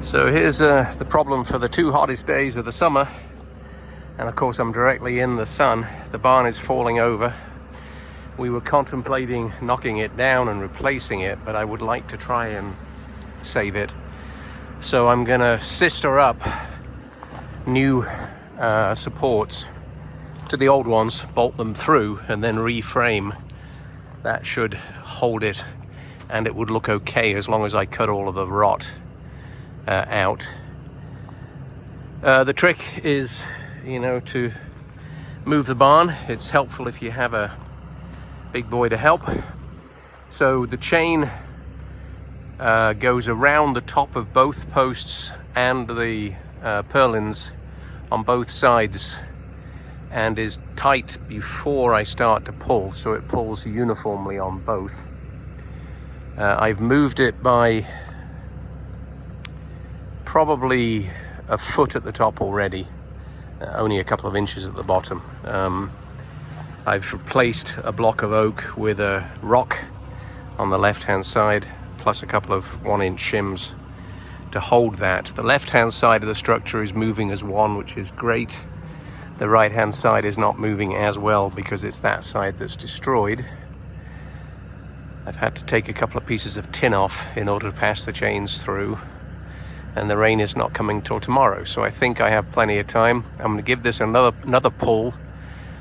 So here's the problem for the 2 hottest days of the summer, and of course I'm directly in the sun. The barn is falling over. We were contemplating knocking it down and replacing it, but I would like to try and save it. So I'm gonna sister up new supports to the old ones, bolt them through, and then reframe. That should hold it, and it would look okay as long as I cut all of the rot out. The trick is, to move the barn. It's helpful if you have a big boy to help. So the chain goes around the top of both posts and the purlins on both sides, and is tight before I start to pull, so it pulls uniformly on both. I've moved it by probably a foot at the top already, only a couple of inches at the bottom. I've replaced a block of oak with a rock on the left hand side, plus a couple of 1-inch shims to hold that. The left hand side of the structure is moving as one, which is great. The right hand side is not moving as well because it's that side that's destroyed. I've had to take a couple of pieces of tin off in order to pass the chains through, and the rain is not coming till tomorrow, so I think I have plenty of time. I'm going to give this another pull.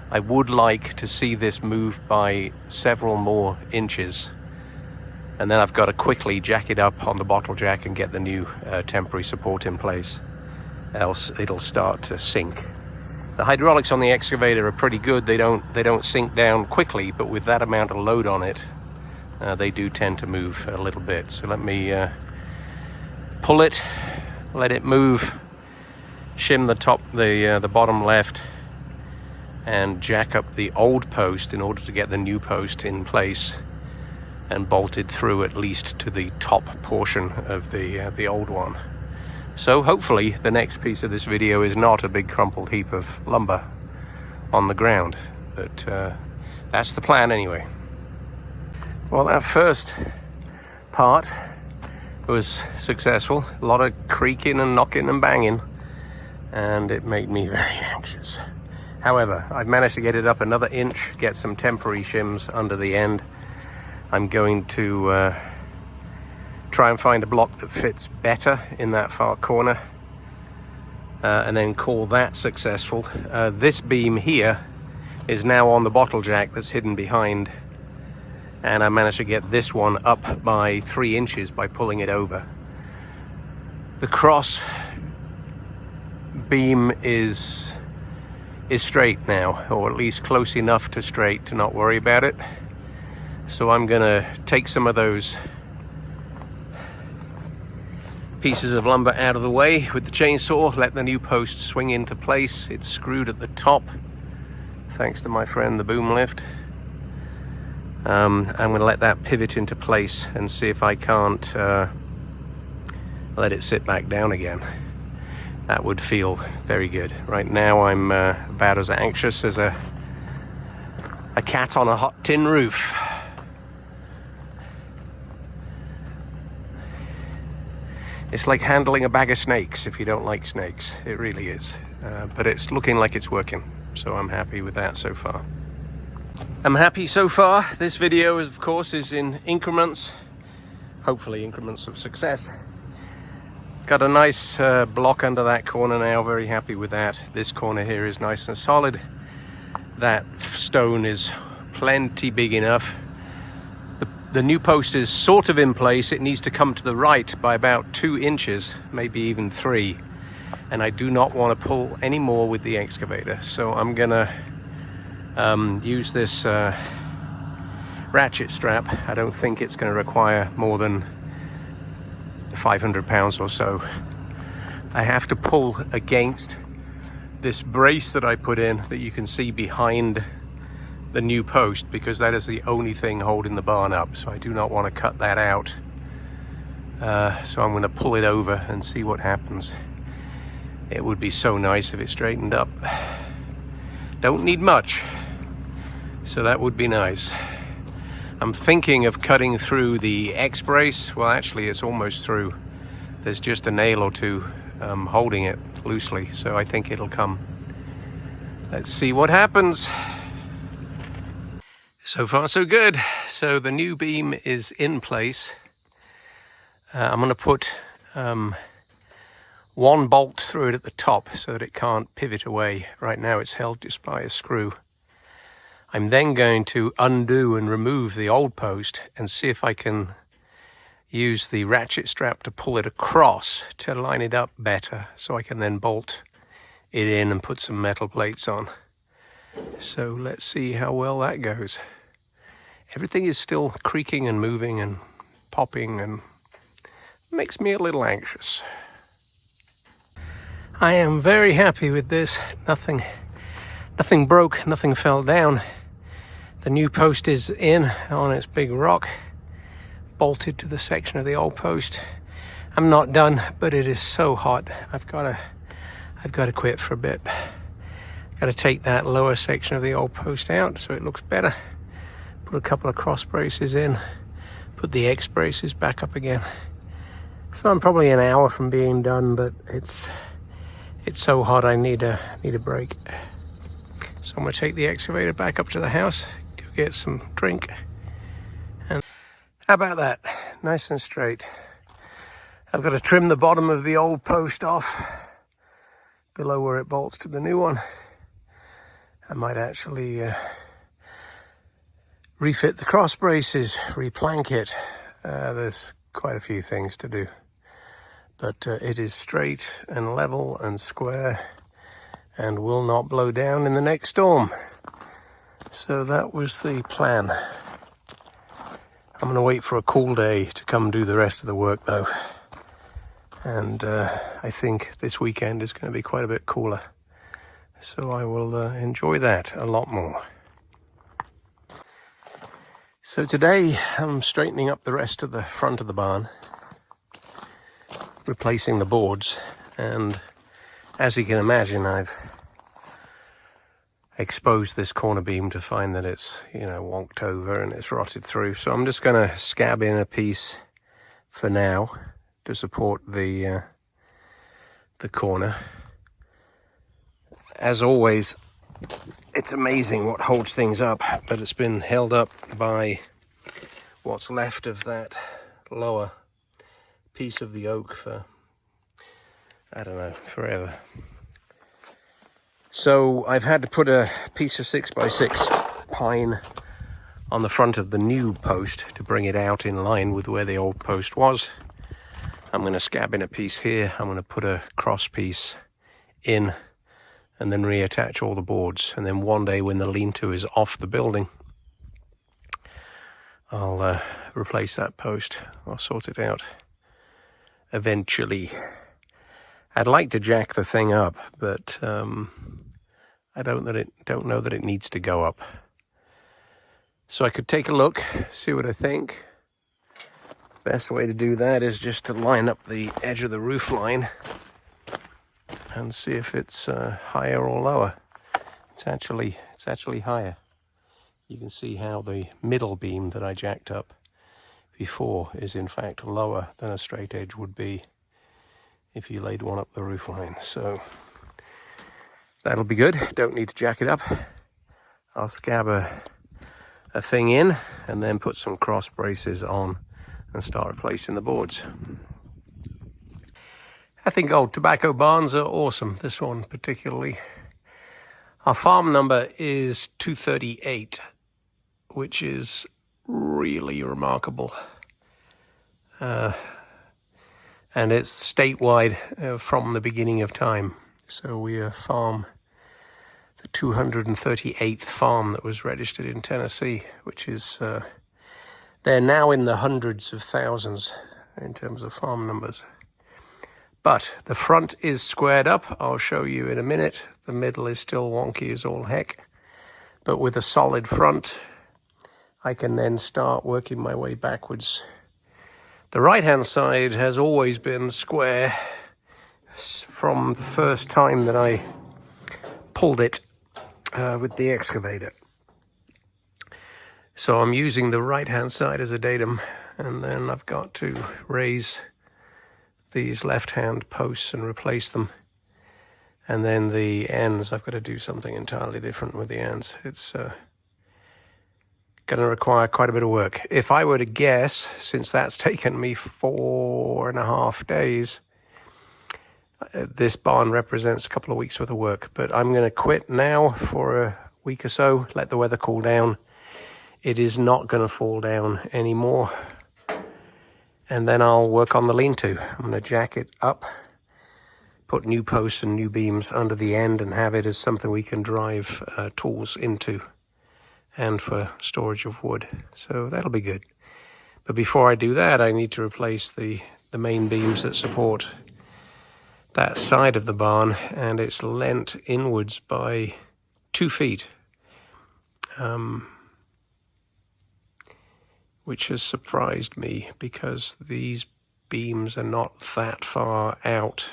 I would like to see this move by several more inches, and then I've got to quickly jack it up on the bottle jack and get the new temporary support in place, else it'll start to sink. The hydraulics on the excavator are pretty good. They don't sink down quickly, but with that amount of load on it, they do tend to move a little bit. So let me pull it, let it move, shim the bottom left, and jack up the old post in order to get the new post in place and bolted through at least to the top portion of the old one. So hopefully the next piece of this video is not a big crumpled heap of lumber on the ground, but that's the plan anyway. Well, that first part was successful. A lot of creaking and knocking and banging, and it made me very anxious. However, I've managed to get it up another inch, get some temporary shims under the end. I'm going to try and find a block that fits better in that far corner, and then call that successful. This beam here is now on the bottle jack that's hidden behind, and I managed to get this one up by 3 inches by pulling it over. The cross beam is straight now, or at least close enough to straight to not worry about it. So I'm gonna take some of those pieces of lumber out of the way with the chainsaw, let the new post swing into place. It's screwed at the top, thanks to my friend the boom lift. I'm going to let that pivot into place and see if I can't let it sit back down again. That would feel very good. Right now I'm about as anxious as a cat on a hot tin roof. It's like handling a bag of snakes if you don't like snakes. It really is. But it's looking like it's working, so I'm happy with that so far. I'm happy so far. This video, of course, is in increments, hopefully increments of success. Got a nice block under that corner now, very happy with that. This corner here is nice and solid. That stone is plenty big enough. The new post is sort of in place. It needs to come to the right by about 2 inches, maybe even 3. And I do not want to pull any more with the excavator. So I'm gonna use this ratchet strap. I don't think it's going to require more than 500 pounds or so. I have to pull against this brace that I put in that you can see behind the new post, because that is the only thing holding the barn up, so I do not want to cut that out. So I'm going to pull it over and see what happens. It would be so nice if it straightened up. Don't need much, so that would be nice. I'm thinking of cutting through the X brace. Well, actually it's almost through. there's just a nail or two holding it loosely, so I think it'll come. Let's see what happens. So far so good. So the new beam is in place. I'm going to put one bolt through it at the top so that it can't pivot away. Right now it's held just by a screw. I'm then going to undo and remove the old post and see if I can use the ratchet strap to pull it across to line it up better, so I can then bolt it in and put some metal plates on. So let's see how well that goes. Everything is still creaking and moving and popping and makes me a little anxious. I am very happy with this. Nothing broke, nothing fell down. The new post is in on its big rock, bolted to the section of the old post. I'm not done, but it is so hot. I've got to quit for a bit. Got to take that lower section of the old post out so it looks better. Put a couple of cross braces in. Put the X braces back up again. So I'm probably an hour from being done, but it's so hot I need a break. So I'm going to take the excavator back up to the house, go get some drink. And how about that? Nice and straight. I've got to trim the bottom of the old post off below where it bolts to the new one. I might actually refit the cross braces, replank it. There's quite a few things to do. But it is straight and level and square and will not blow down in the next storm. So that was the plan. I'm going to wait for a cool day to come do the rest of the work though. And I think this weekend is going to be quite a bit cooler. So I will enjoy that a lot more. So today I'm straightening up the rest of the front of the barn, replacing the boards, and as you can imagine, I've exposed this corner beam to find that it's, wonked over and it's rotted through. So I'm just going to scab in a piece for now to support the corner. As always, it's amazing what holds things up, but it's been held up by what's left of that lower piece of the oak for, I don't know, forever. So I've had to put a piece of 6x6 pine on the front of the new post to bring it out in line with where the old post was. I'm going to scab in a piece here. I'm going to put a cross piece in and then reattach all the boards. And then one day when the lean-to is off the building, I'll replace that post. I'll sort it out eventually. I'd like to jack the thing up, but I don't know that it needs to go up. So I could take a look, see what I think. Best way to do that is just to line up the edge of the roof line and see if it's higher or lower. It's actually higher. You can see how the middle beam that I jacked up before is in fact lower than a straight edge would be if you laid one up the roof line. So that'll be good. Don't need to jack it up. I'll scab a thing in and then put some cross braces on and start replacing the boards. I think old tobacco barns are awesome, this one particularly. Our farm number is 238, which is really remarkable. And it's statewide from the beginning of time. So we are the 238th farm that was registered in Tennessee, which is, they're now in the hundreds of thousands in terms of farm numbers. But the front is squared up. I'll show you in a minute. The middle is still wonky as all heck. But with a solid front, I can then start working my way backwards. The right-hand side has always been square from the first time that I pulled it with the excavator. So I'm using the right-hand side as a datum, and then I've got to raise these left-hand posts and replace them. And then the ends, I've got to do something entirely different with the ends. It's going to require quite a bit of work. If I were to guess, since that's taken me 4.5 days, this barn represents a couple of weeks worth of work. But I'm going to quit now for a week or so, let the weather cool down. It is not going to fall down anymore. And then I'll work on the lean-to. I'm going to jack it up, put new posts and new beams under the end, and have it as something we can drive tools into and for storage of wood. So that'll be good. But before I do that, I need to replace the main beams that support that side of the barn, and it's leant inwards by 2 feet, which has surprised me because these beams are not that far out.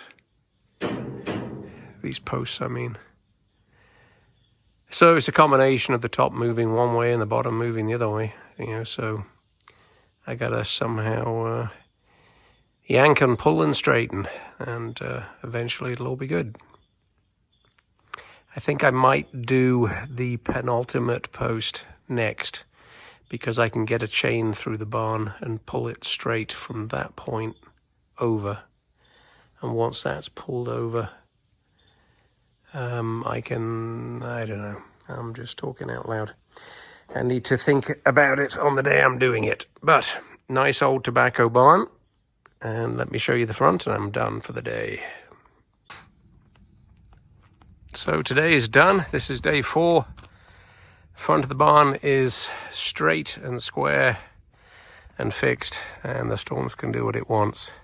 These posts, I mean. So it's a combination of the top moving one way and the bottom moving the other way, so I gotta somehow yank and pull and straighten, and eventually it'll all be good. I think I might do the penultimate post next, because I can get a chain through the barn and pull it straight from that point over. And once that's pulled over, I don't know, I'm just talking out loud. I need to think about it on the day I'm doing it. But nice old tobacco barn. And let me show you the front, and I'm done for the day. So today is done. This is day 4. Front of the barn is straight and square and fixed, and the Storms can do what it wants.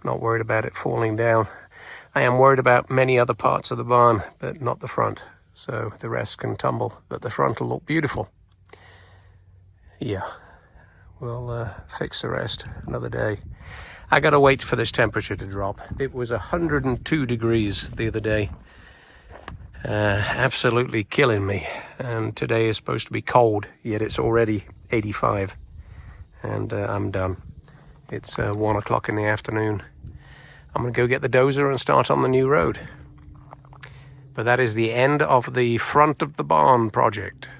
Not worried about it falling down. I am worried about many other parts of the barn, but not the front. So the rest can tumble, but the front will look beautiful. Yeah, we'll fix the rest another day. I gotta wait for this temperature to drop. It was 102 degrees the other day. Absolutely killing me. And today is supposed to be cold, yet it's already 85. And I'm done. It's 1 o'clock in the afternoon. I'm going to go get the dozer and start on the new road. But that is the end of the front of the barn project.